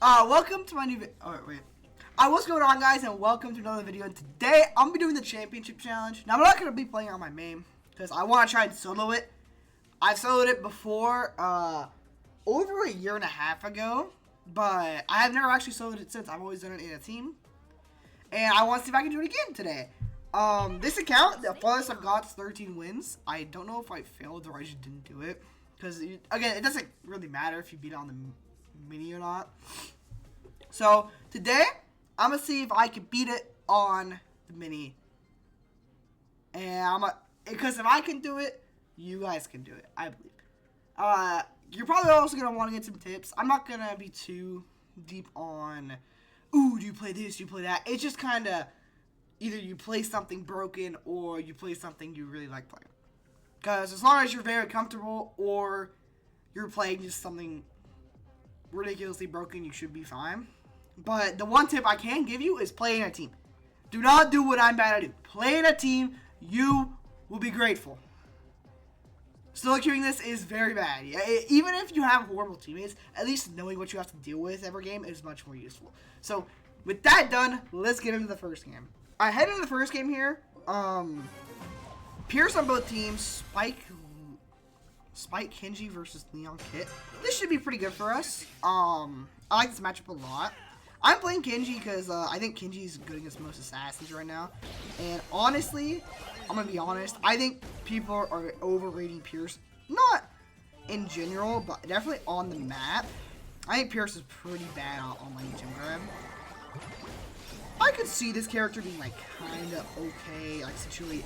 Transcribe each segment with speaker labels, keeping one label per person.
Speaker 1: Welcome to my new video. Oh, wait. What's going on, guys, and welcome to another video. And today, I'm going to be doing the Championship Challenge. Now, I'm not going to be playing on my main, because I want to try and solo it. I've soloed it before, over a year and a half ago, but I have never actually soloed it since. I've always done it in a team. And I want to see if I can do it again today. This account, the farthest I've got is 13 wins. I don't know if I failed or I just didn't do it. Because, again, it doesn't really matter if you beat it on the mini or not. So today I'm gonna see if I can beat it on the mini, and because if I can do it, you guys can do it, I believe. You're probably also gonna want to get some tips. I'm not gonna be too deep on, ooh, do you play this, do you play that. It's just kind of either you play something broken or you play something you really like playing. Because as long as you're very comfortable or you're playing just something ridiculously broken, you should be fine. But the one tip I can give you is play in a team. Do not do what I'm bad at do. Play in a team. You will be grateful. Solo queuing this is very bad. Even if you have horrible teammates, at least knowing what you have to deal with every game is much more useful. So with that done, let's get into the first game. I head into the first game here. Pierce on both teams. Spike Kenji versus Leon Kit. This should be pretty good for us. I like this matchup a lot. I'm playing Kenji because I think Kenji is good against most assassins right now. And honestly, I'm going to be honest, I think people are overrating Pierce. Not in general, but definitely on the map. I think Pierce is pretty bad on like gym grab. I could see this character being like kind of okay, like situated.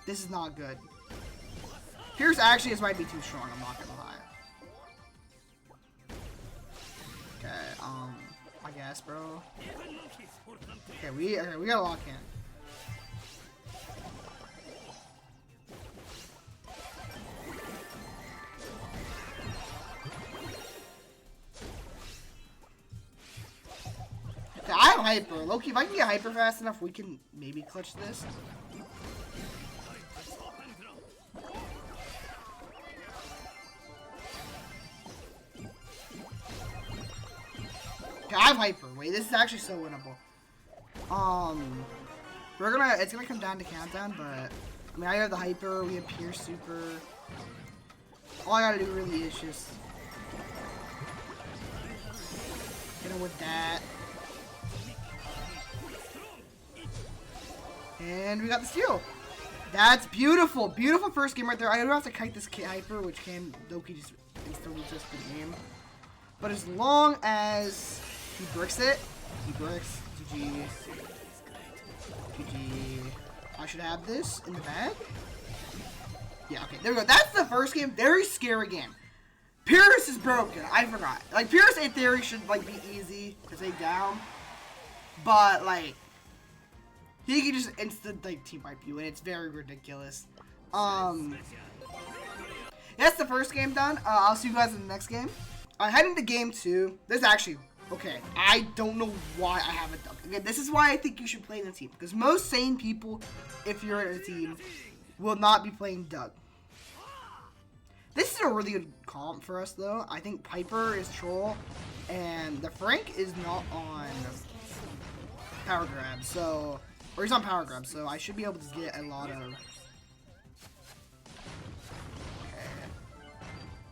Speaker 1: This is not good. Pierce actually this might be too strong, I'm not gonna lie. Okay, I guess, bro. Okay, we gotta lock in. Okay, I have hyper. Loki, if I can get hyper fast enough, we can maybe clutch this. Okay, I have hyper. Wait, this is actually so winnable. It's gonna come down to countdown, but I mean, I have the hyper. We have Pierce super. All I gotta do really is just hit him with that, and we got the steal. That's beautiful, beautiful first game right there. I do have to kite this hyper, which can Loki just instantly just the game. But as long as he bricks it, GG. I should have this in the bag. Yeah, okay, there we go. That's the first game. Very scary game. Pierce is broken. I forgot. Like, Pierce in theory should like be easy to take down, but like he can just instant like team wipe you, and it's very ridiculous. That's the first game done. I'll see you guys in the next game. I head into game 2. This is actually, okay, I don't know why I haven't done. Okay, this is why I think you should play in a team. Because most sane people, if you're in a team, will not be playing Doug. This is a really good comp for us, though. I think Piper is troll, and the Frank is not on power grab, so, or he's on power grab, so I should be able to get a lot of.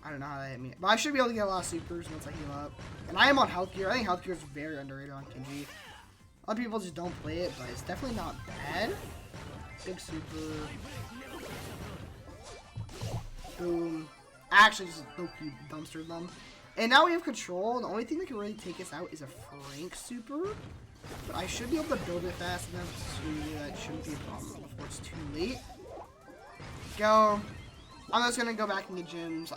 Speaker 1: I don't know how that hit me. But I should be able to get a lot of supers once I heal up. And I am on health gear. I think health gear is very underrated on Kenji. A lot of people just don't play it, but it's definitely not bad. Big super. Boom. Actually, just low-key dumpstered them. And now we have control. The only thing that can really take us out is a Frank super. But I should be able to build it fast enough so that shouldn't be a problem before it's too late. Go. I'm just gonna go back and get gyms.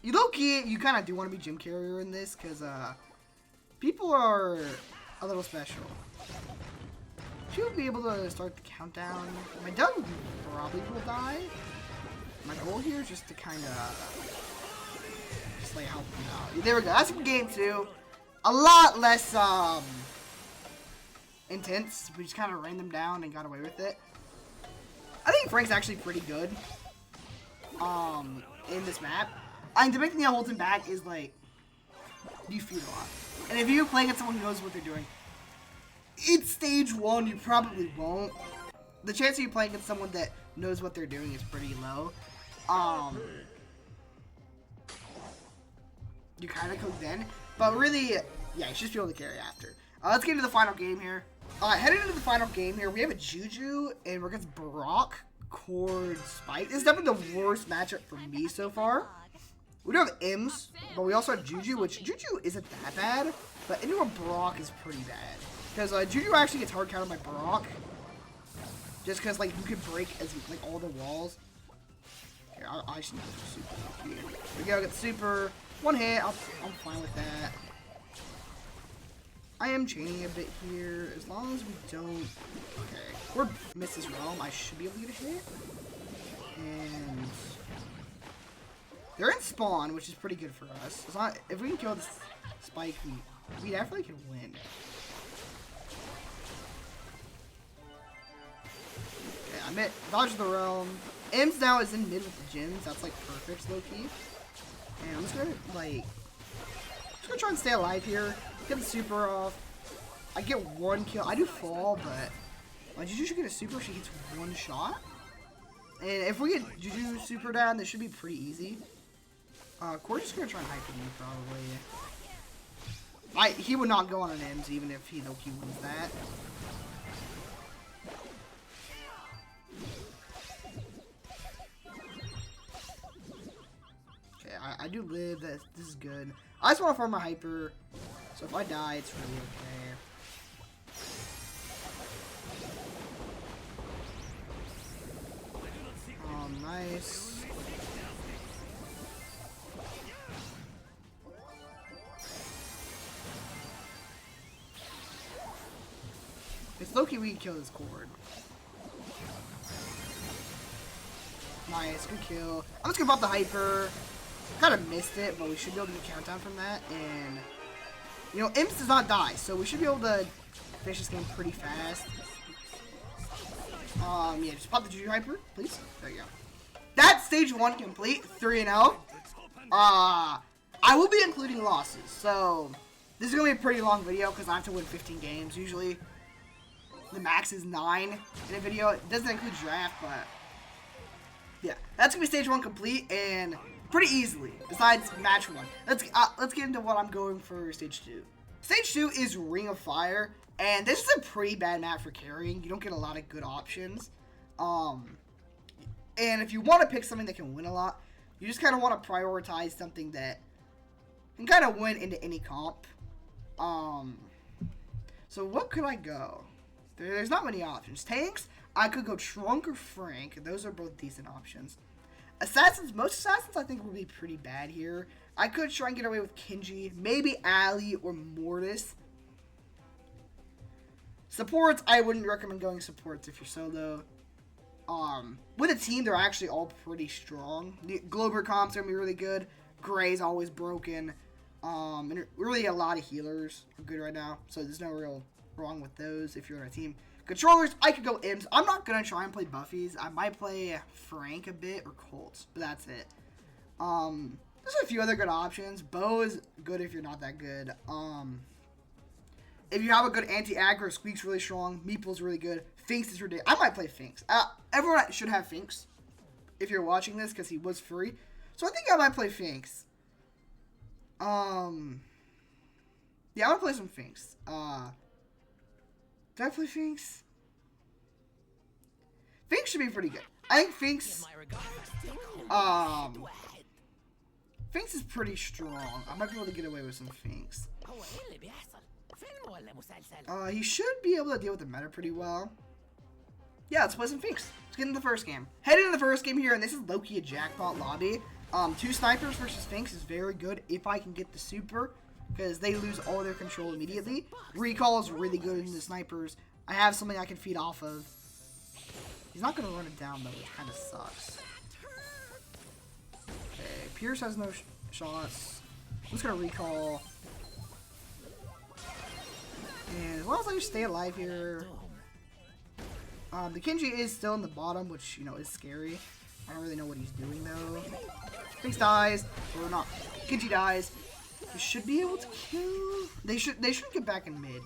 Speaker 1: Low-key, you kind of do want to be gym carrier in this, because people are a little special. Should be able to start the countdown. My Doug probably will die. My goal here is just to kind of just like help them out. There we go. That's game 2. A lot less intense. We just kind of ran them down and got away with it. I think Frank's actually pretty good. In this map. I mean, the big thing that holds him back is, like, you feed a lot. And if you're playing against someone who knows what they're doing, it's stage 1, you probably won't. The chance of you playing against someone that knows what they're doing is pretty low. You kind of cook then. But really, yeah, you should be able to carry after. Let's get into the final game here. Heading into the final game here, we have a Juju, and we're against Brock, Cord, Spike. This is definitely the worst matchup for me so far. We do have Ims, but we also have Juju, which Juju isn't that bad, but into a Brock is pretty bad. Because Juju actually gets hard countered by Brock. Just because, like, you can break like all the walls. Here, I just need the super. Here we go, get the super. One hit, I'm fine with that. I am chaining a bit here, as long as we don't... Okay, or miss his realm, I should be able to get a hit. And... they're in spawn, which is pretty good for us. As long, if we can kill this Spike, we definitely can win. Okay, I dodged the realm. Ems now is in mid with the gyms, that's like perfect, low-key. And I'm just gonna, like... try and stay alive here. Get the super off. I get one kill. I do fall, but my Juju should get a super. She hits one shot. And if we get Juju super down, this should be pretty easy. Corey's just gonna try and hyper me probably. He would not go on an Ems even if he wins that. Okay, I do live. This is good. I just want to farm my hyper, so if I die, it's really okay. Nice. It's Loki, we can kill this Cord. Nice, good kill. I'm just gonna pop the hyper. Kind of missed it, but we should be able to get a countdown from that. And, you know, Imps does not die, so we should be able to finish this game pretty fast. Yeah, just pop the Juju hyper, please. There you go. That's stage 1 complete, 3-0. I will be including losses, so this is gonna be a pretty long video because I have to win 15 games. Usually, the max is 9 in a video. It doesn't include draft, but yeah, that's gonna be stage 1 complete and pretty easily. Besides match 1, let's get into what I'm going for stage 2. Stage 2 is Ring of Fire, and this is a pretty bad map for carrying. You don't get a lot of good options. And if you want to pick something that can win a lot, you just kind of want to prioritize something that can kind of win into any comp. So what could I go? There's not many options. Tanks, I could go Trunk or Frank. Those are both decent options. Assassins, most Assassins I think would be pretty bad here. I could try and get away with Kenji, maybe Ali or Mortis. Supports, I wouldn't recommend going supports if you're solo. With a team, they're actually all pretty strong. The Glober comps are going to be really good. Gray's always broken. And really a lot of healers are good right now. So there's no real wrong with those if you're on a team. Controllers, I could go Ims. I'm not going to try and play Buffy's. I might play Frank a bit or Colts, but that's it. There's a few other good options. Bo is good if you're not that good. If you have a good anti-aggro, Squeak's really strong. Meeple's really good. Finks is ridiculous. I might play Finks. Everyone should have Finks if you're watching this because he was free. So I think I might play Finks. Yeah, I'm gonna play some Finks. Did I play Finks? Finks should be pretty good. I think Finks. Finks is pretty strong. I might be able to get away with some Finks. He should be able to deal with the meta pretty well. Yeah, let's play some Finks. Let's get into the first game. Heading into the first game here, and this is low-key a jackpot lobby. 2 snipers versus Finks is very good if I can get the super, because they lose all their control immediately. Recall is really good in the snipers. I have something I can feed off of. He's not going to run it down, though, which kind of sucks. Okay, Pierce has no shots. I'm just going to recall. And as long as I just stay alive here. The Kenji is still in the bottom, which, you know, is scary. I don't really know what he's doing though. Sphinx dies, or not. Genji dies. You should be able to kill. They should get back in mid.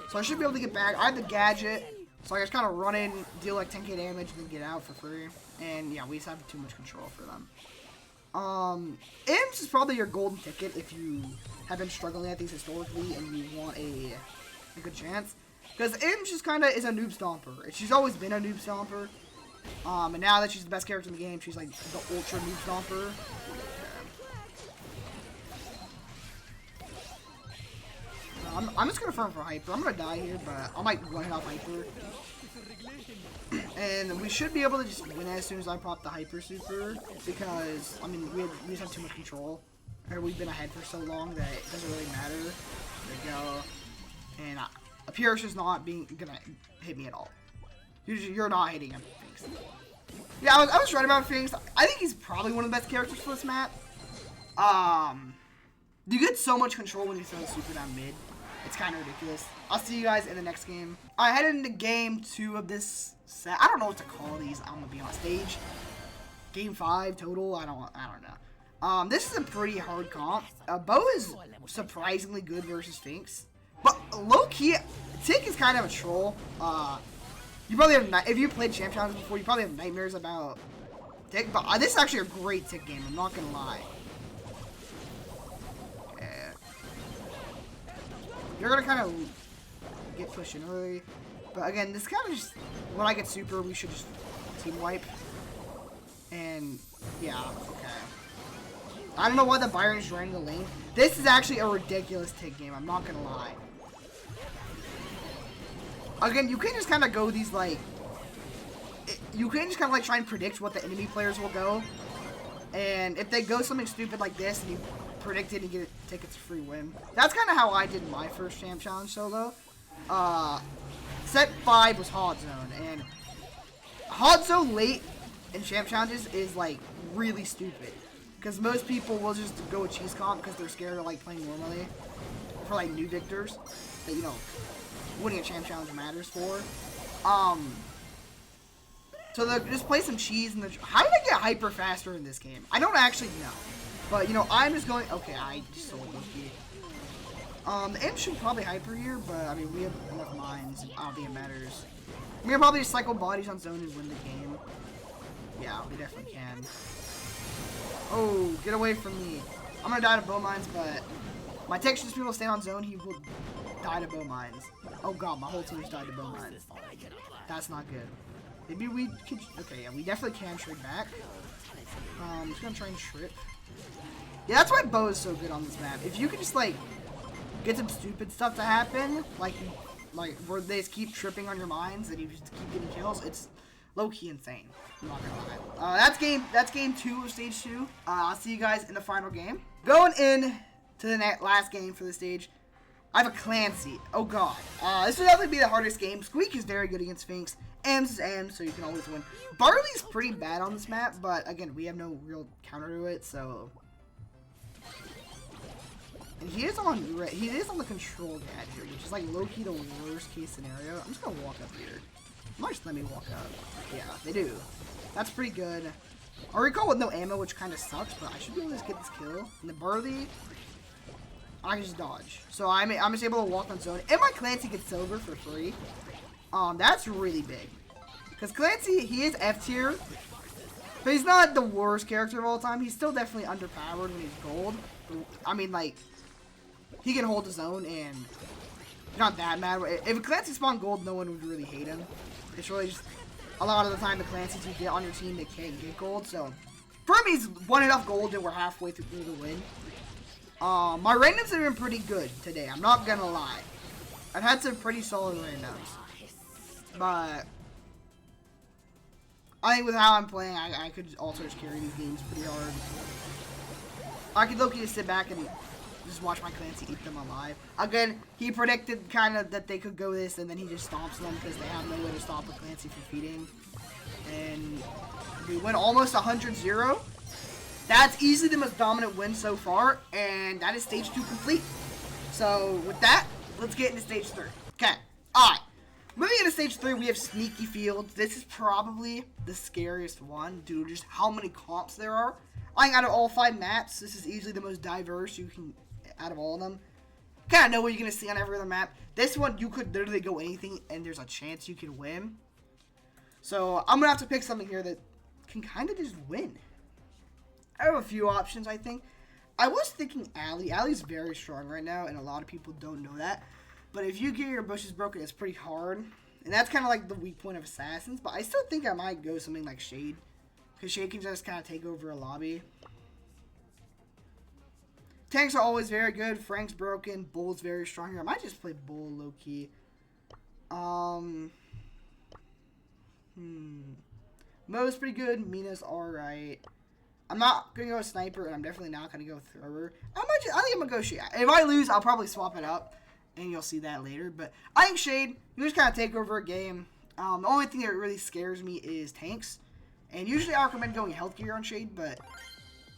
Speaker 1: So I should be able to get back. I have the gadget, so I just kind of run in, deal like 10k damage, and then get out for free. And yeah, we just have too much control for them. Imps is probably your golden ticket if you have been struggling at these historically and you want a good chance. Because Imps just kind of is a noob stomper. She's always been a noob stomper. And now that she's the best character in the game, she's like the ultra noob stomper. I'm just gonna farm for Hyper. I'm gonna die here, but I might run it off Hyper. And we should be able to just win as soon as I pop the Hyper Super, because, I mean, we just have too much control. Or we've been ahead for so long that it doesn't really matter. There we go. And Pierce is not gonna hit me at all. You're not hitting him. Thanks. Yeah, I was right about things. I think he's probably one of the best characters for this map. You get so much control when you throw super down mid. It's kind of ridiculous. I'll see you guys in the next game. I headed into game 2 of this set. I don't know what to call these. I'm gonna be on stage. Game 5 total. I don't know. This is a pretty hard comp. Bo is surprisingly good versus Sphinx, but low key, Tick is kind of a troll. You probably have, if you played Champ Challenge before, you probably have nightmares about Tick. But this is actually a great Tick game. I'm not gonna lie. You're gonna kind of get pushed in early, but again, this kind of just, when I get super, we should just team wipe. And yeah, okay. I don't know why the Byron is running the lane. This is actually a ridiculous Tick game. I'm not gonna lie. Again, you can just kind of go these like, you can just kind of like try and predict what the enemy players will go, and if they go something stupid like this, and you predict it and get tickets free win. That's kind of how I did my first Champ Challenge solo. Set 5 was Hot Zone, and Hot Zone late in Champ Challenges is like really stupid, because most people will just go with cheese comp because they're scared of like playing normally for like new victors that, you know, winning a Champ Challenge matters for. So they'll just play some cheese in the. How did I get hyper faster in this game? I don't actually know. But, you know, I'm just going... Okay, I just sold Loki. The imp should probably hyper here, but, I mean, we have enough mines. I don't think it matters. We're gonna probably just cycle bodies on zone and win the game. Yeah, we definitely can. Oh, get away from me. I'm gonna die to bow mines, but my tech should just be able to stay on zone. He will die to bow mines. Oh, God, my whole team just died to bow mines. That's not good. Maybe we could... Okay, yeah, we definitely can trade back. I'm just gonna try and trip. Yeah, that's why Bo is so good on this map. If you could just, like, get some stupid stuff to happen, like where they just keep tripping on your mines and you just keep getting kills, it's low-key insane. I'm not gonna lie. That's game 2 of stage 2. I'll see you guys in the final game. Going in to the last game for the stage, I have a Clancy. Oh, God. This will definitely be the hardest game. Squeak is very good against Sphinx. Ems is Ems, so you can always win. Barley's pretty bad on this map, but again, we have no real counter to it, so... And he is on the control gadget, which is like low-key the worst case scenario. I'm just gonna walk up here. They might just let me walk up. Yeah, they do. That's pretty good. I recall with no ammo, which kind of sucks, but I should be able to just get this kill. And the Barley, I can just dodge. So I'm just able to walk on zone. And my Clancy gets silver for free. That's really big. Because Clancy, he is F tier. But he's not the worst character of all time. He's still definitely underpowered when he's gold. I mean, like, he can hold his own and not that mad. If Clancy spawned gold, no one would really hate him. It's really just, a lot of the time, the Clancys you get on your team, they can't get gold. So, for me, he's won enough gold that we're halfway through the win. My randoms have been pretty good today. I'm not gonna lie. I've had some pretty solid randoms. But I think with how I'm playing, I could also just carry these games pretty hard. I could low-key just sit back and just watch my Clancy eat them alive. Again, he predicted kind of that they could go this, and then he just stomps them because they have no way to stop the Clancy from feeding. And we win almost 100-0. That's easily the most dominant win so far, and that is stage 2 complete. So with that, let's get into stage 3. Okay, alright. Moving into stage 3, we have Sneaky Fields. This is probably the scariest one due to just how many comps there are. I think out of all 5 maps, this is easily the most diverse you can out of all of them. Kind of know what you're going to see on every other map. This one, you could literally go anything, and there's a chance you can win. So, I'm going to have to pick something here that can kind of just win. I have a few options, I think. I was thinking Alley. Alley's very strong right now, and a lot of people don't know that. But if you get your bushes broken, it's pretty hard. And that's kind of like the weak point of Assassins. But I still think I might go something like Shade. Because Shade can just kind of take over a lobby. Tanks are always very good. Frank's broken. Bull's very strong here. I might just play Bull low-key. Mo's pretty good. Mina's alright. I'm not going to go with Sniper, and I'm definitely not going to go with Thrower. I think I'm going to go Shade. If I lose, I'll probably swap it up. And you'll see that later. But I think Shade, you just kind of take over a game. The only thing that really scares me is tanks. And usually I recommend going health gear on Shade, but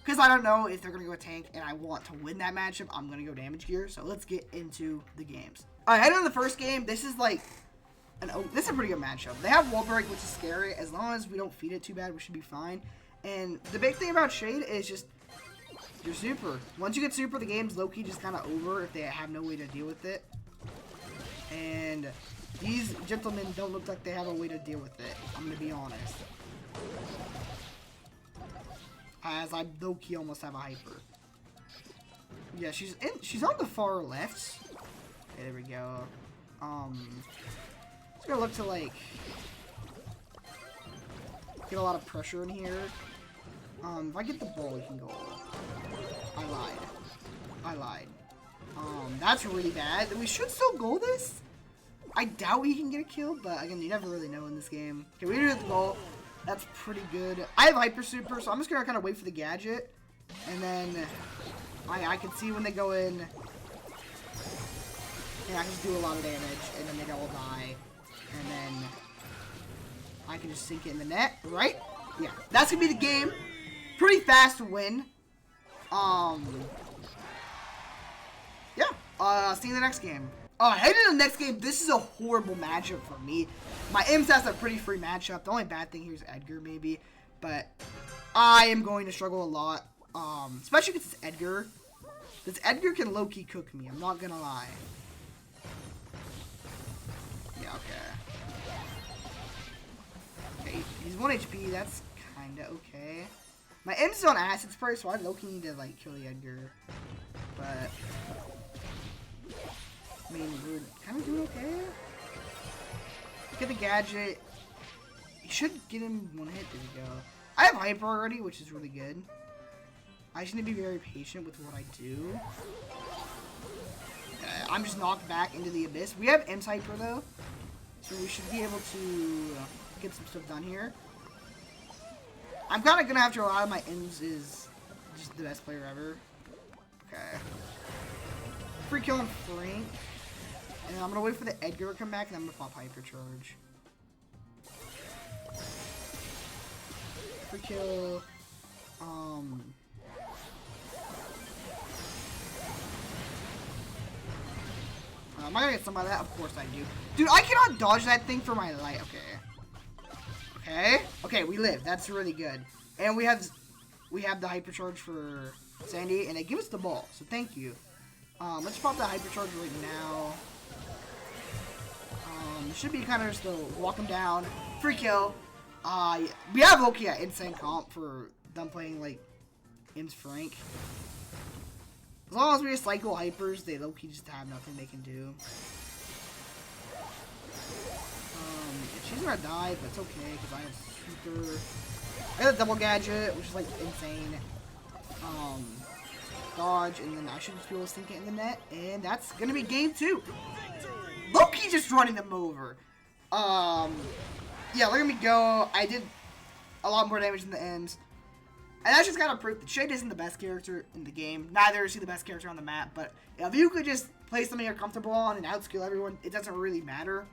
Speaker 1: because I don't know if they're going to go tank and I want to win that matchup, I'm going to go damage gear. So let's get into the games. Alright, heading to the first game. This is like, this is a pretty good matchup. They have wall break, which is scary. As long as we don't feed it too bad, we should be fine. And the big thing about Shade is just you're super. Once you get super, the game's low-key just kind of over if they have no way to deal with it. And these gentlemen don't look like they have a way to deal with it. I'm going to be honest. As I low-key almost have a hyper. Yeah, she's on the far left. Okay, there we go. Just going to look to, like, get a lot of pressure in here. If I get the ball, we can go. I lied. That's really bad. We should still goal this. I doubt he can get a kill, but again, you never really know in this game. Okay, we do the goal. That's pretty good. I have Hyper Super, so I'm just gonna kind of wait for the gadget. And then I can see when they go in. And I can just do a lot of damage, and then they all die. And then I can just sink it in the net, right? Yeah, that's gonna be the game. Pretty fast win. Yeah, see you in the next game. Heading to the next game, this is a horrible matchup for me. My Imps has a pretty free matchup. The only bad thing here is Edgar, maybe. But I am going to struggle a lot, especially against this Edgar. This Edgar can low-key cook me, I'm not gonna lie. Yeah, okay. Okay, he's 1 HP, that's kinda okay. My Imps is on acid spray, so I low-key need to, like, kill the Edgar. But I mean, we're kind of doing okay. Get the gadget. You should get him 1 hit. There we go. I have hyper already, which is really good. I just need to be very patient with what I do. I'm just knocked back into the abyss. We have Imps hyper though, so we should be able to get some stuff done here. I'm kind of gonna have to rely on my Imps is just the best player ever. Okay. Free kill on Frank. And I'm gonna wait for the Edgar to come back, and I'm gonna pop Hypercharge. Free kill. Am I gonna get something like that? Of course I do. Dude, I cannot dodge that thing for my life. Okay. Okay, we live. That's really good. And we have the Hypercharge for Sandy, and they give us the ball. So thank you. Let's pop that Hypercharge right now. It should be kind of just to walk him down. Free kill. We have Loki at insane comp for them playing like Imps Frank. As long as we just cycle hypers, they Loki just have nothing they can do. She's gonna die, but it's okay because I have super. I got a double gadget, which is like insane. Dodge, and then I should just be able to sink it in the net, and that's gonna be game 2. Loki just running them over. Yeah, look at me go. I did a lot more damage than the M's. And that's just kind of proof that Shade isn't the best character in the game. Neither is he the best character on the map, but if you could just play something you're comfortable on and outskill everyone, it doesn't really matter.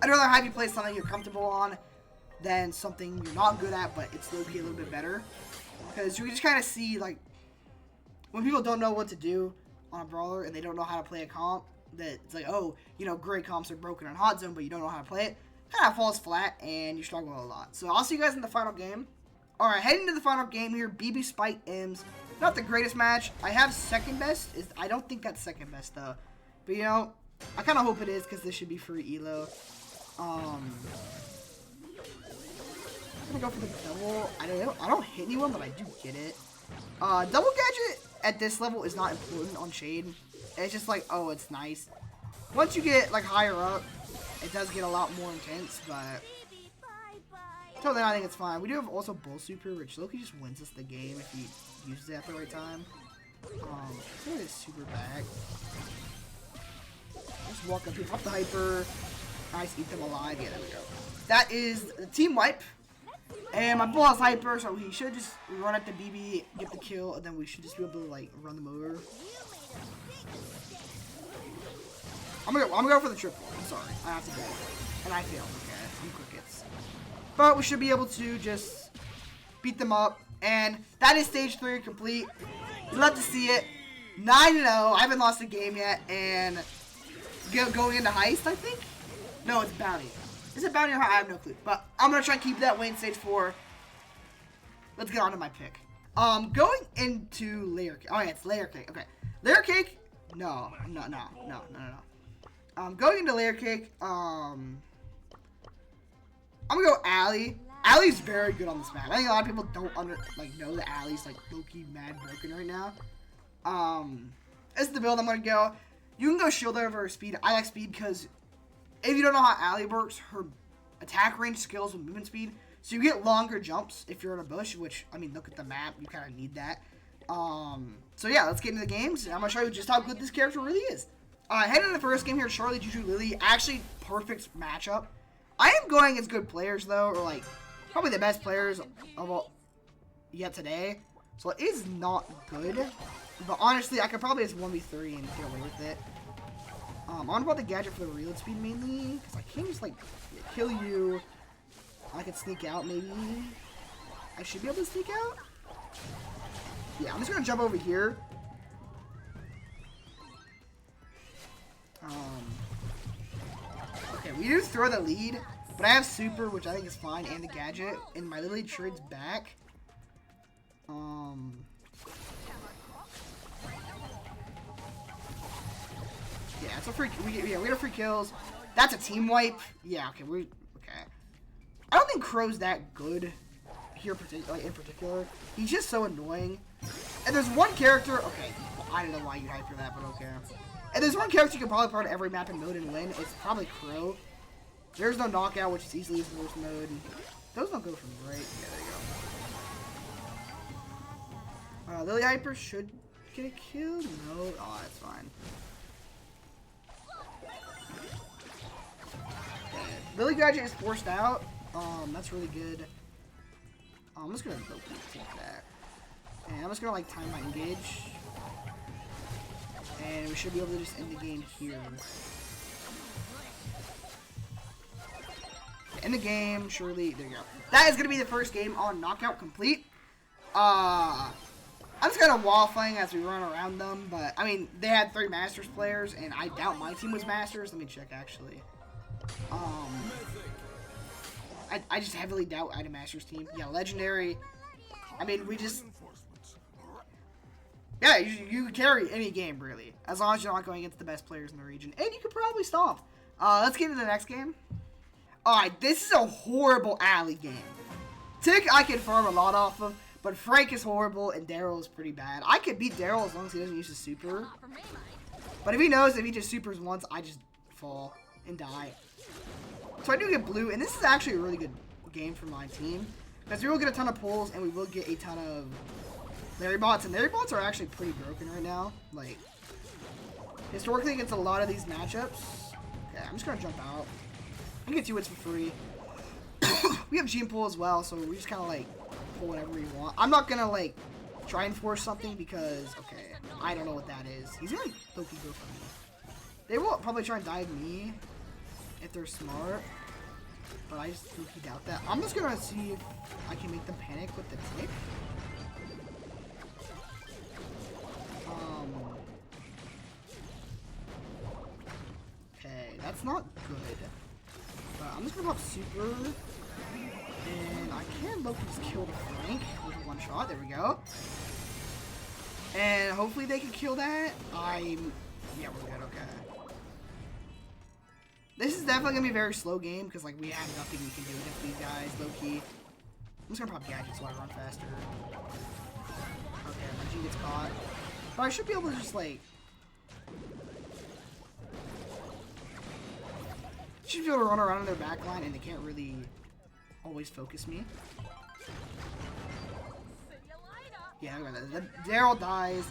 Speaker 1: I'd rather have you play something you're comfortable on than something you're not good at, but it's low-key a little bit better. Because you can just kind of see, like, when people don't know what to do on a brawler and they don't know how to play a comp, that it's like, oh, you know, great comps are broken on hot zone, but you don't know how to play it, kind of falls flat and you're struggling a lot. So I'll see you guys in the final game. All right, heading to the final game here. BB Spike M's. Not the greatest match. I have second best. I don't think that's second best though, but you know, I kind of hope it is because this should be free elo. I'm gonna go for the double. I don't hit anyone, but I do get it. Double gadget at this level is not important on Shade. It's just like, oh, it's nice. Once you get like higher up, it does get a lot more intense, but until then I think it's fine. We do have also Bull Super, which Loki just wins us the game if he uses it at the right time. Look at his super back. Just walk up here, pop the hyper. Nice, eat them alive. Yeah, there we go. That is the team wipe. And my bull has hyper, so he should just run at the BB, get the kill, and then we should just be able to like run them over. I'm gonna go for the triple. I'm sorry, I have to go, and I failed. Okay, some crickets. But we should be able to just beat them up, and that is stage 3 complete. We'd love to see it. 9-0. I haven't lost a game yet, and going into heist, I think. No, it's bounty. Is it bounty or heist? I have no clue. But I'm gonna try and keep that way in stage 4. Let's get on to my pick. Going into layer cake. Oh yeah, it's layer cake. Okay, layer cake. No. Going into layer cake. I'm gonna go Alley. Alley's very good on this map. I think a lot of people don't know that Alley's like low-key mad broken right now. This is the build I'm gonna go. You can go shield over speed. I like speed because if you don't know how Alley works, her attack range scales with movement speed. So you get longer jumps if you're in a bush, which, I mean, look at the map. You kind of need that. So yeah, let's get into the games. I'm going to show you just how good this character really is. Heading into the first game here, Charlie, Juju, Lily. Actually, perfect matchup. I am going as good players, though, or like, probably the best players of all yet today. So it is not good. But honestly, I could probably just 1v3 and get away with it. I'm on about the gadget for the reload speed mainly, because I can't just like kill you. I could sneak out maybe. I should be able to sneak out. Yeah, I'm just gonna jump over here. Okay, we do throw the lead, but I have super, which I think is fine, and the gadget, and my Lily trades back. Yeah, it's a free. We get a free kills. That's a team wipe. Yeah, okay, okay. I don't think Crow's that good here, in particular. He's just so annoying. And there's one character. Okay, I don't know why you hype for that, but okay. And there's one character you can probably play on every map and mode and win. It's probably Crow. There's no knockout, which is easily his worst mode. Those don't go from right. Yeah, there you go. Lily Hyper should get a kill. No, oh, that's fine. Lily Gadget is forced out. That's really good. I'm just gonna go take that. And I'm just gonna like time my engage. And we should be able to just end the game here. End the game, surely. There you go. That is gonna be the first game on Knockout Complete. I'm just kind of waffling as we run around them, but I mean, they had 3 Masters players, and I doubt my team was Masters. Let me check actually. I just heavily doubt I had a Masters team. Yeah, Legendary. I mean, we just... Yeah, you can carry any game, really. As long as you're not going against the best players in the region. And you could probably stomp. Let's get into the next game. Alright, this is a horrible alley game. Tick, I can farm a lot off of. But Frank is horrible, and Daryl is pretty bad. I could beat Daryl as long as he doesn't use his super. But if he knows if he just supers once, I just fall and die. So I do get blue, and this is actually a really good game for my team. Because we will get a ton of pulls, and we will get a ton of Larry bots. And Larry bots are actually pretty broken right now. Like, historically against a lot of these matchups. Okay, I'm just going to jump out. I get 2 hits for free. We have gene pull as well, so we just kind of like pull whatever we want. I'm not going to like try and force something because, okay, I don't know what that is. He's going to Loki go for me. They will probably try and dive me if they're smart, but I just Loki doubt that. I'm just going to see if I can make them panic with the tick. That's not good. But I'm just gonna pop super. And I can low-key just kill the Frank with one shot. There we go. And hopefully they can kill that. Yeah, we're good. Okay. This is definitely gonna be a very slow game because like we have nothing we can do against these guys, low-key. I'm just gonna pop gadgets so I run faster. Okay, my G gets caught. But I should be able to just like... should be able to run around in their back line and they can't really always focus me. Yeah, Daryl dies.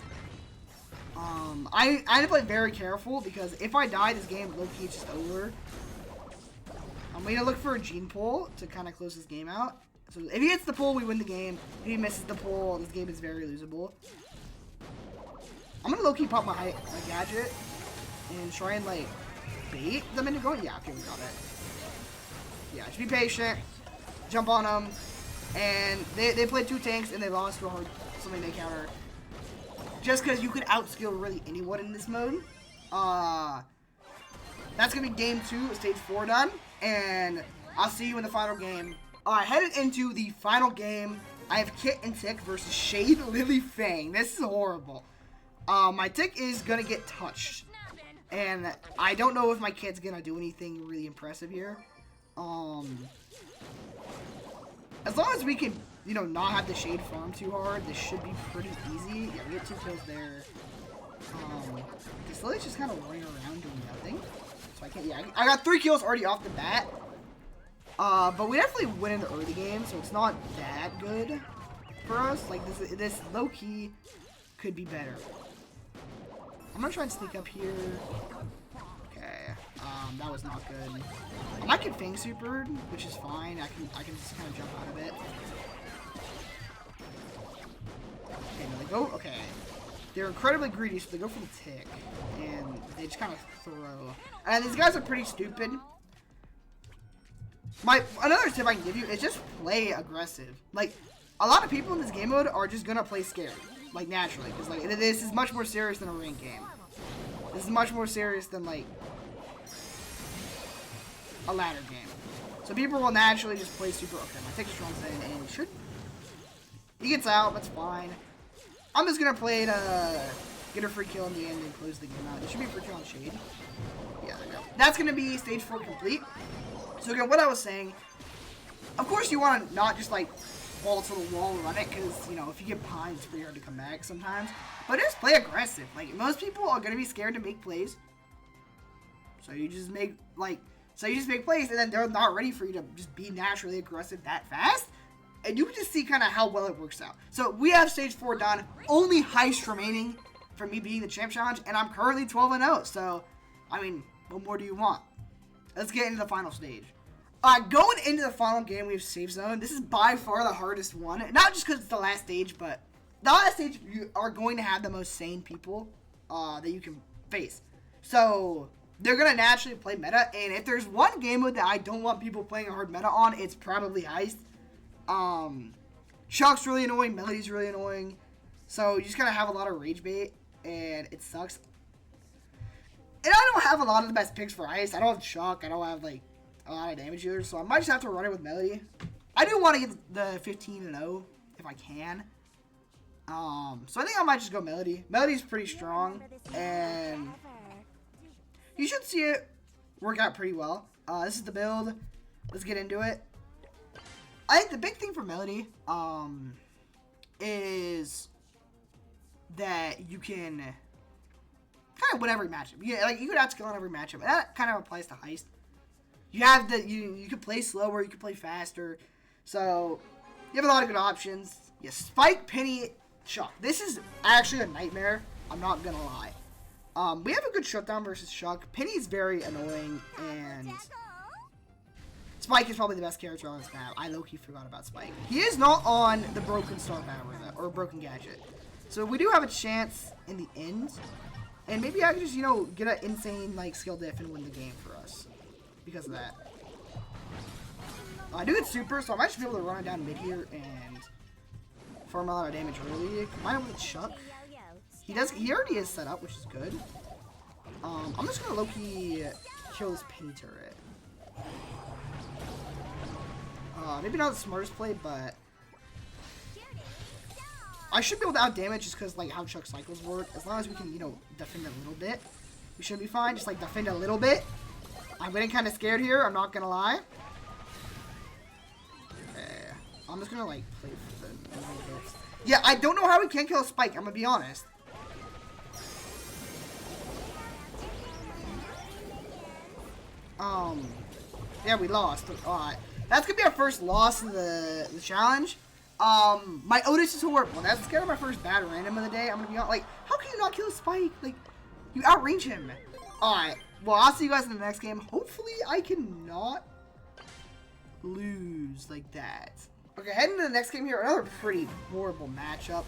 Speaker 1: I had to play very careful because if I die, this game low-key is just over. I'm going to look for a gene pull to kind of close this game out. So if he hits the pull, we win the game. If he misses the pull, this game is very losable. I'm going to low-key pop my gadget and try and like bait them into going. Yeah, okay, we got it. Yeah, just be patient. Jump on them. And they played 2 tanks and they lost to a hard something they counter. Just because you could outskill really anyone in this mode. That's going to be game 2 of stage 4 done. And I'll see you in the final game. Alright, headed into the final game. I have Kit and Tick versus Shade Lily Fang. This is horrible. My Tick is going to get touched. And I don't know if my Kit's going to do anything really impressive here. As long as we can, you know, not have the Shade farm too hard, this should be pretty easy. Yeah, we get 2 kills there. This Lily's just kind of running around doing nothing. So I can't, yeah, I got 3 kills already off the bat. But we definitely win in the early game, so it's not that good for us. Like, this low-key could be better. I'm gonna try and sneak up here. Okay, that was not good. I might get Fang supered, which is fine. I can just kind of jump out of it. Okay, no, they go. Okay, they're incredibly greedy, so they go for the Tick, and they just kind of throw. And these guys are pretty stupid. Another tip I can give you is just play aggressive. Like, a lot of people in this game mode are just gonna play scared, like naturally, because like this is much more serious than a ranked game. This is much more serious than like a ladder game. So people will naturally just play super. Okay, my Tick is strong in, and he gets out. That's fine. I'm just gonna play to get a free kill in the end and close the game out. It should be a free kill on Shade. Yeah, there we go. That's gonna be stage 4 complete. So again, what I was saying, of course you want to not just like ball to the wall and run it, because, you know, if you get behind, it's pretty hard to come back sometimes. But just play aggressive. Like, most people are going to be scared to make plays. So you just make, plays, and then they're not ready for you to just be naturally aggressive that fast. And you can just see kind of how well it works out. So we have stage 4 done. Only heist remaining for me being the champ challenge, and I'm currently 12-0. So, I mean, what more do you want? Let's get into the final stage. Going into the final game, we have Safe Zone. This is by far the hardest one. Not just because it's the last stage, but the last stage, you are going to have the most sane people that you can face. So, they're going to naturally play meta. And if there's one game mode that I don't want people playing a hard meta on, it's probably Heist. Chuck's really annoying. Melody's really annoying. So, you just kind of have a lot of rage bait. And it sucks. And I don't have a lot of the best picks for Heist. I don't have Chuck. I don't have, like, a lot of damage dealers. So I might just have to run it with Melody. I do want to get the 15-0 if I can. So I think I might just go Melody. Melody's pretty strong. And you should see it work out pretty well. This is the build. Let's get into it. I think the big thing for Melody is that you can kind of win every matchup. Yeah, like you could outskill on every matchup, and that kind of applies to Heist. You have you can play slower, you can play faster, so you have a lot of good options. Yeah, Spike, Penny, Chuck. This is actually a nightmare. I'm not gonna lie. We have a good shutdown versus Chuck. Penny's very annoying, and Spike is probably the best character on this map. I low-key forgot about Spike. He is not on the Broken Star Battle or Broken Gadget, so we do have a chance in the end. And maybe I could just, you know, get an insane, like, skill diff and win the game for us. Because of that. I do get super, so I might just be able to run it down mid here and farm a lot of damage early. Combine it with Chuck. He already is set up, which is good. I'm just gonna low-key kill this penny turret. Maybe not the smartest play, but I should be able to out damage just because like how Chuck cycles work. As long as we can, you know, defend a little bit, we should be fine. Just like defend a little bit. I'm getting kind of scared here. I'm not gonna lie. Okay. I'm just gonna like play for the hits. Yeah, I don't know how we can kill a Spike. I'm gonna be honest. Yeah, we lost. Alright. That's gonna be our first loss of the challenge. My Otis is horrible. That's kind of my first bad random of the day. I'm gonna be honest. Like, how can you not kill a Spike? Like, you outrange him. Alright. Well, I'll see you guys in the next game. Hopefully, I cannot lose like that. Okay, heading to the next game here. Another pretty horrible matchup.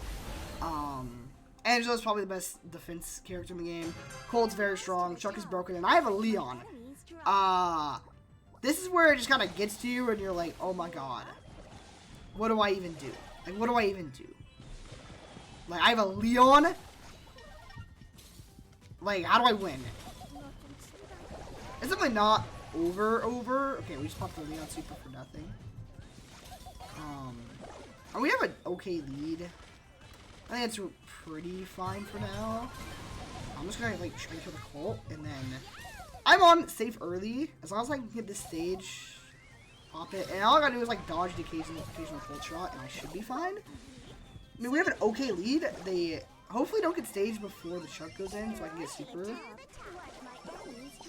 Speaker 1: Angela's probably the best defense character in the game. Cold's very strong. Chuck is broken. And I have a Leon. This is where it just kind of gets to you and you're like, oh my god. What do I even do? Like, what do I even do? Like, I have a Leon. Like, how do I win? It's definitely not over. Okay, we just popped the Leon super for nothing. And we have an okay lead. I think it's pretty fine for now. I'm just gonna like try to kill the Colt, and then I'm on safe early as long as I can get this stage, pop it, and all I gotta do is like dodge the occasional Colt shot, and I should be fine. I mean, we have an okay lead. They hopefully don't get staged before the Chuck goes in, so I can get super.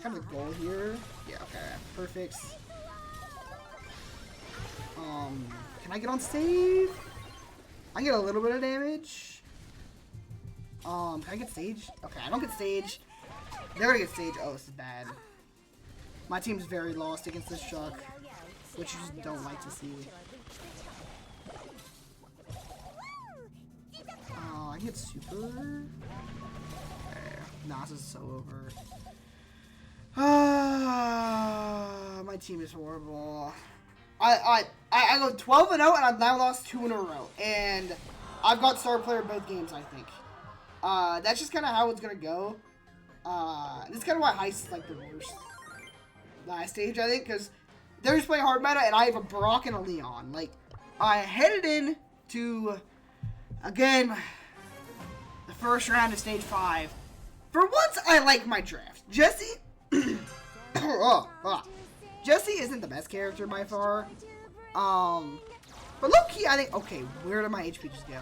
Speaker 1: Kind of the goal here. Yeah, okay, perfect. Can I get on stage? I get a little bit of damage. Can I get stage? Okay, I don't get stage. They're gonna get stage. Oh, this is bad. My team's very lost against this Chuck, which you just don't like to see. Oh, I get super. Okay. Nah, this is so over. My team is horrible. I go 12-0 and I've now lost 2 in a row, and I've got star player both games. I think that's just kind of how it's gonna go. This is kind of why Heist is like the worst last stage, I think, because they're just playing hard meta, and I have a Brock and a Leon. Like, I headed in to again the first round of stage 5. For once, I like my draft. Jesse. Jesse isn't the best character by far. But low key, I think. Okay, where did my HP just go?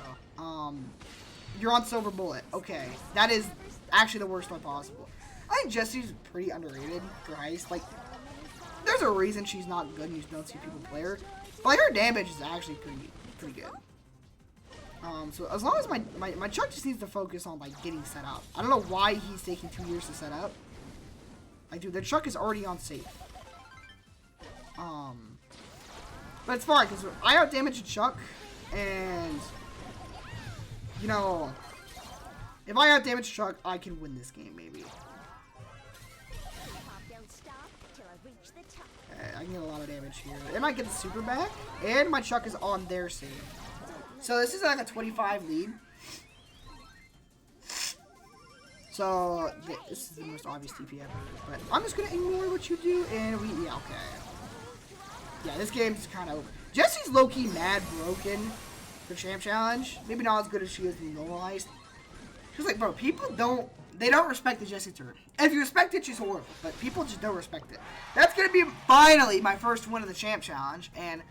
Speaker 1: You're on Silver Bullet. Okay, that is actually the worst one possible. I think Jesse's pretty underrated for Heist. Like, there's a reason she's not good and you don't see people play her. But like, her damage is actually pretty good. So as long as my Chuck just needs to focus on like getting set up. I don't know why he's taking 2 years to set up. Like, dude, the Chuck is already on safe. But it's fine, because I out-damaged Chuck, and, you know, if I out-damage Chuck, I can win this game, maybe. Okay, I can get a lot of damage here. And I get the super back, and my Chuck is on their save. So this is like a 25 lead. So, this is the most obvious TP ever, but I'm just going to ignore what you do, and yeah, okay. Yeah, this game's kind of over. Jesse's low-key mad broken for Champ Challenge. Maybe not as good as she is in normalized. She's like, bro, people don't respect the Jessie turret. And if you respect it, she's horrible, but people just don't respect it. That's going to be finally my first win of the Champ Challenge, and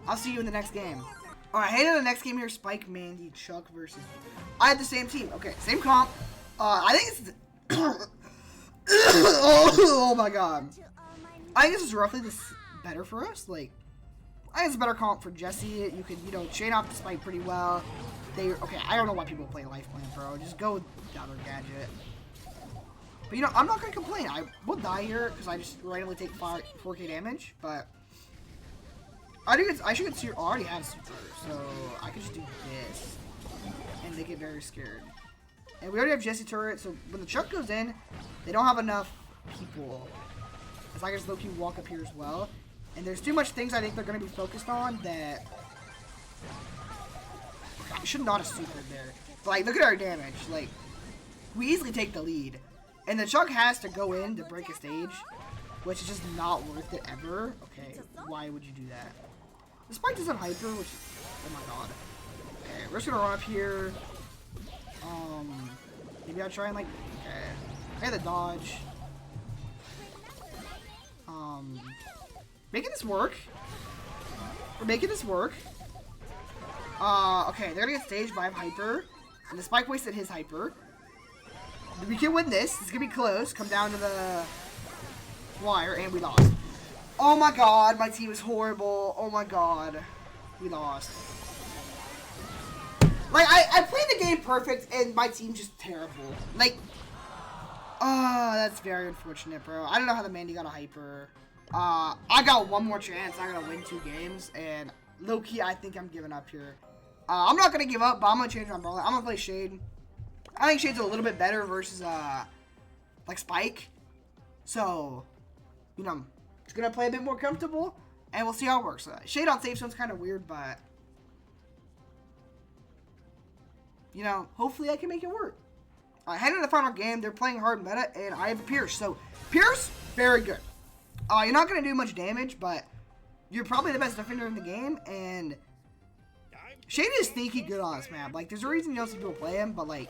Speaker 1: I'll see you in the next game. Alright, heading to the next game here, Spike, Mandy, Chuck versus... I had the same team. Okay, same comp. I think it's... oh my god. I think this is roughly this better for us. Like, I think it's a better comp for Jesse. You can, you know, chain off the Spike pretty well. Okay, I don't know why people play Life Plan Pro. Just go with Downer Gadget. But, you know, I'm not going to complain. I will die here because I just randomly take 4k damage. But I should get already have super. So I could just do this. And they get very scared. And we already have Jesse turret, so when the Chuck goes in, they don't have enough people. As I can just low-key walk up here as well. And there's too much things I think they're going to be focused on that... I should not have super there. But, like, look at our damage. Like, we easily take the lead. And the Chuck has to go in to break a stage. which is just not worth it ever. Okay, why would you do that? The spike doesn't hyper, which is, oh my god. Okay, we're just gonna run up here. Maybe I'll try and like, okay. I had the dodge. Making this work. We're making this work. Okay, they're gonna get staged by hyper. And the spike wasted his hyper. We can win this. It's gonna be close. Come down to the wire, and we lost. Oh my god, my team is horrible. Oh my god. We lost. Like, I played the game perfect, and my team's just terrible. Like, oh, that's very unfortunate, bro. I don't know how the Mandy got a hyper. I got one more chance. I'm gonna win 2 games, and low-key, I think I'm giving up here. I'm not gonna give up, but I'm gonna change my brawler. I'm gonna play Shade. I think Shade's a little bit better versus, like, Spike. So, you know, I'm just gonna play a bit more comfortable, and we'll see how it works. Shade on safe zone's kind of weird, but, you know, hopefully I can make it work. Heading to the final game, they're playing hard meta, and I have a Pierce. So, Pierce, very good. You're not going to do much damage, but you're probably the best defender in the game, and Shade is sneaky good on this map. Like, there's a reason you don't see people play him, but, like,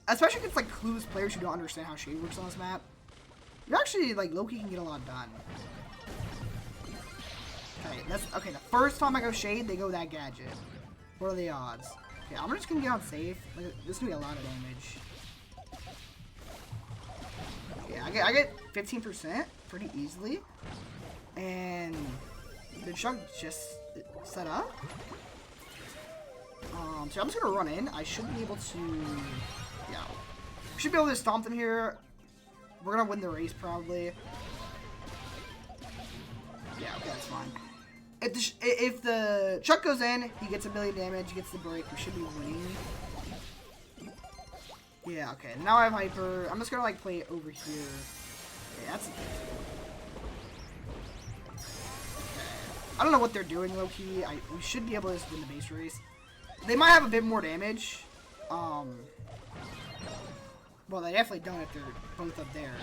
Speaker 1: especially against, like, clueless players who don't understand how Shade works on this map, you actually, like, low-key can get a lot done. Okay, the first time I go Shade, they go that gadget. What are the odds? Okay, I'm just gonna get on safe. Like, this is gonna be a lot of damage. Yeah, I get 15% pretty easily. And the chunk just set up. So I'm just gonna run in. I should be able to, yeah. We should be able to stomp them here. We're gonna win the race probably. Yeah, okay, that's fine. If the Chuck goes in, he gets 1,000,000 damage, he gets the break, we should be winning. Yeah, okay, now I have hyper. I'm just gonna like play it over here. Okay, that's okay. I don't know what they're doing low-key. We should be able to just win the base race. They might have a bit more damage. Well, they definitely don't if they're both up there.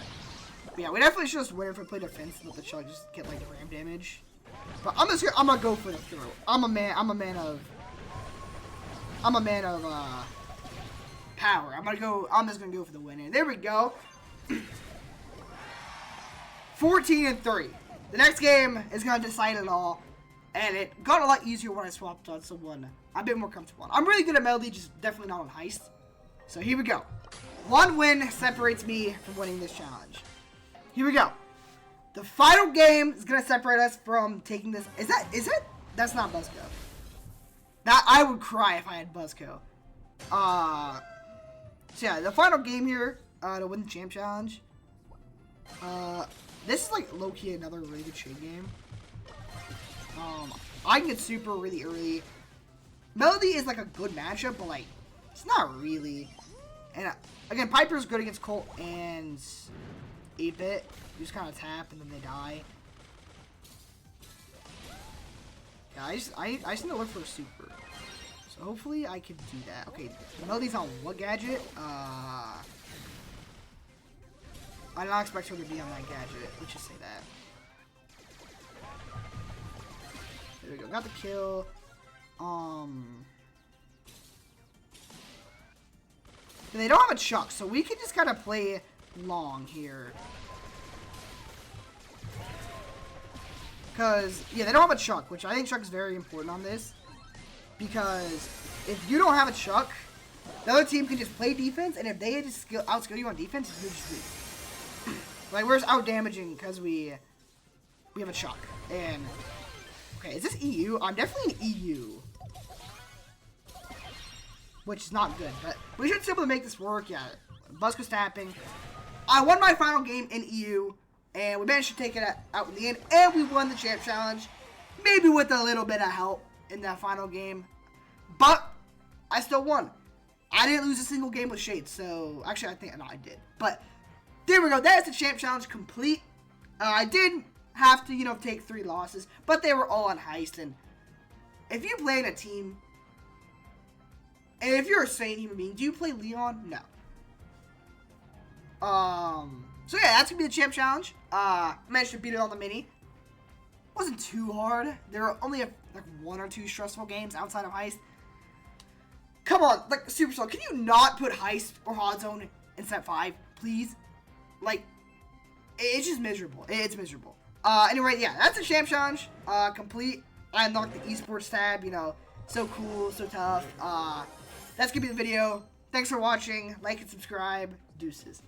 Speaker 1: But yeah, we definitely should just win if we play defense and let the Chuck just get like ram damage. But I'm gonna go for the throw. I'm a man of power. I'm just gonna go for the win. And there we go. 14-3. The next game is gonna decide it all. And it got a lot easier when I swapped on someone a bit more comfortable. I'm really good at Melody, just definitely not on Heist. So here we go. 1 win separates me from winning this challenge. Here we go. The final game is gonna separate us from taking this. Is it? That's not Buzzco. That I would cry if I had Buzzco. So yeah, the final game here to win the Champ Challenge. This is like low-key another really good Shade game. I can get super really early. Melody is like a good matchup, but like it's not really. And again, Piper's good against Colt and 8-bit. You just kind of tap and then they die. Yeah, I just need to look for a super. So hopefully I can do that. Okay, Melody's on what gadget? I did not expect her to be on that gadget. Let's just say that. There we go. Got the kill. They don't have a Chuck, so we can just kind of play long here. Because, yeah, they don't have a Chuck, which I think Chuck is very important on this. Because if you don't have a Chuck, the other team can just play defense, and if they just outskill you on defense, you're just weak. Like, we're just out-damaging because we have a Chuck. And, okay, is this EU? I'm definitely an EU. Which is not good, but we should be able to make this work. Yeah, Buzzco's tapping. I won my final game in EU, and we managed to take it out in the end, and we won the Champ Challenge. Maybe with a little bit of help in that final game, but I still won. I didn't lose a single game with Shade, so actually I think, no, I did. But there we go. That is the Champ Challenge complete. I did have to, you know, take 3 losses, but they were all on Heist, and if you play in a team, and if you're a sane human being, do you play Leon? No. So yeah, that's gonna be the champ challenge. Managed to beat it on the mini. Wasn't too hard. There were only like 1 or 2 stressful games outside of Heist. Come on, like Supercell, can you not put Heist or Hot Zone in set 5, please? Like, it's just miserable. It's miserable. Anyway, yeah, that's the champ challenge. Complete. I unlocked the esports tab. You know, so cool, so tough. That's gonna be the video. Thanks for watching. Like and subscribe. Deuces.